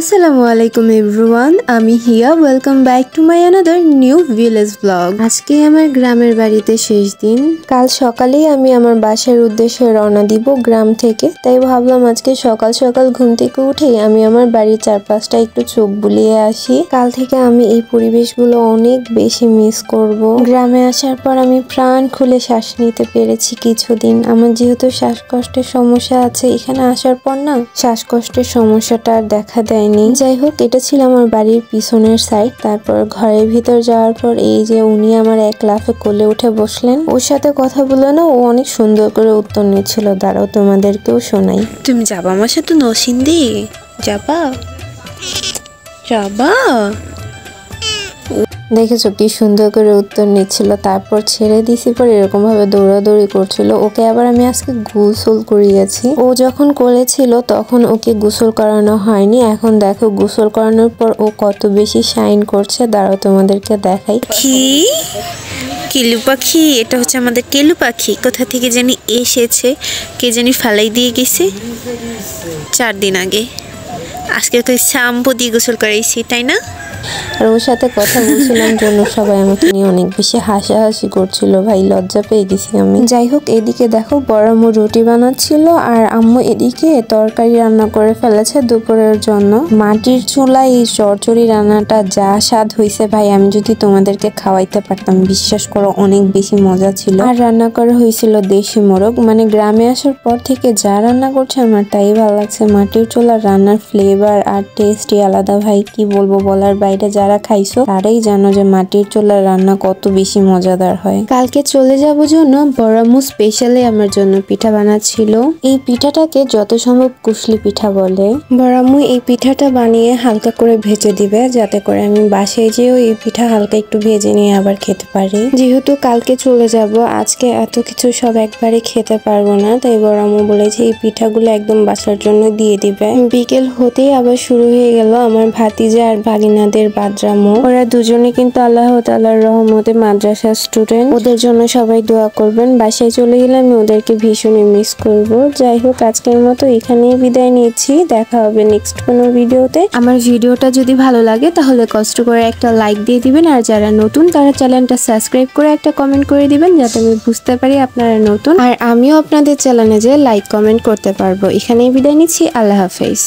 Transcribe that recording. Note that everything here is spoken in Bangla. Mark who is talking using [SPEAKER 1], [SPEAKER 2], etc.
[SPEAKER 1] আসসালামু আলাইকুম এভরিওয়ান, আমি Hiya. Welcome back to my another new village blog. আজকে আমার গ্রামের বাড়িতে শেষ দিন। কাল সকালেই আমি আমার বাসার উদ্দেশ্যে রওনা দিব গ্রাম থেকে। তাই ভাবলাম আজকে সকাল সকাল ঘুম থেকে উঠেই আমি আমার বাড়ির চারপাশটা একটু চোখ বুলিয়ে আসি। কাল থেকে আমি এই পরিবেশগুলো অনেক বেশি মিস করব। গ্রামে আসার পর আমি প্রাণ খুলে শ্বাস নিতে পেরেছি কিছুদিন। আমার যেহেতু শ্বাসকষ্টের সমস্যা আছে, এখানে আসার পর না শ্বাসকষ্টের সমস্যাটা আর দেখা দেয়। যাই হোক, এটা ছিল আমার বাড়ির পিছনের সাইড। তারপর ঘরের ভিতর যাওয়ার পর এই যে উনি আমার এক লাফে কোলে উঠে বসলেন। ওর সাথে কথা বলে না ও অনেক সুন্দর করে উত্তর নিচ্ছিল। দাঁড়াও তোমাদেরকেও শোনাই। তুমি যাবা আমার সাথে নরসিংদী? যাবা যাবা? দেখেছো কি সুন্দর করে উত্তর নিচ্ছিল। তারপর ছেড়ে দিছি পর এরকম ভাবে দৌড়াদৌড়ি করছিল। ওকে আবার আমি আজকে গোসল করিয়েছি। ও যখন করেছিল তখন ওকে গোসল করানো হয়নি। এখন দেখো গোসল করানোর পর ও কত বেশি শাইন করছে। দাঁড়াও তোমাদেরকে দেখাই। কি কেলু পাখি? এটা হচ্ছে আমাদের কেলু পাখি। কোথা থেকে জানি এসেছে, কে জানি ফালাই দিয়ে গেছে 4 দিন আগে। আজকে তো শ্যাম্পু দিয়ে গোসল করাইছি, তাই না? আর ওর সাথে কথা বলছিলাম জন্য সবাই আমাকে নিয়ে অনেক বেশি হাসাহাসি করছিল। ভাই লজ্জা পেয়ে গেছি আমি। যাই হোক, এদিকে দেখো বড় আম্মু রুটি বানাচ্ছিল আর আম্মু এদিকে তরকারি রান্না করে ফেলেছে দুপুরের জন্য। মাটির চুলায় এই চচ্চড়ি রান্নাটা যা স্বাদ হয়েছে ভাই, আমি যদি তোমাদেরকে খাওয়াইতে পারতাম, বিশ্বাস করো অনেক বেশি মজা ছিল। আর রান্না করা হয়েছিল দেশি মোরগ। মানে গ্রামে আসার পর থেকে যা রান্না করছে আমার তাই ভালো লাগছে। মাটির চুলার রান্নার ফ্লেভার আর টেস্টই আলাদা ভাই, কি বলবো বলার বাইরে। যারা খাইছো তারাই জানো যে মাটির চুলার রান্না কত বেশি মজাদার হয়। কালকে চলে যাব জন্য বড় আম্মু স্পেশালি আমার জন্য পিঠা বানাচ্ছিল। এই পিঠাটাকে যত সম্ভব কুশলি পিঠা বলে। বড় আম্মু এই পিঠাটা বানিয়ে হালকা করে ভেজে দিবে, যাতে করে আমি বাসায় যেও এই পিঠা হালকা একটু ভেজে নিয়ে আবার খেতে পারি। যেহেতু কালকে চলে যাব, আজকে এত কিছু সব একবারে খেতে পারবো না। তাই বড় আম্মু বলেছে এই পিঠাগুলো একদম বাসার জন্য দিয়ে দিবে। বিকেল হতেই আবার শুরু হয়ে গেল আমার ভাতিজা আর ভাগিনাদের বাদরামো। ওরা দুজনে কিন্তু আল্লাহ তাআলার রহমতে মাদ্রাসা স্টুডেন্ট। ওদের জন্য সবাই দোয়া করবেন। বাসায় চলে গেলে আমি ওদেরকে ভীষণই মিস করব। যাই হোক, আজকের মতো এখানেই বিদায় নিচ্ছি। দেখা হবে নেক্সট কোনো ভিডিওতে। আমার ভিডিওটা যদি ভালো লাগে তাহলে কষ্ট করে একটা লাইক দিয়ে দিবেন। আর যারা নতুন তারা চ্যানেলটা সাবস্ক্রাইব করে একটা কমেন্ট করে দিবেন, যাতে আমি বুঝতে পারি আপনারা নতুন। আর আমিও আপনাদের চ্যানেলে যে লাইক কমেন্ট করতে পারবো। এখানেই বিদায় নিচ্ছি। আল্লাহ হাফেজ।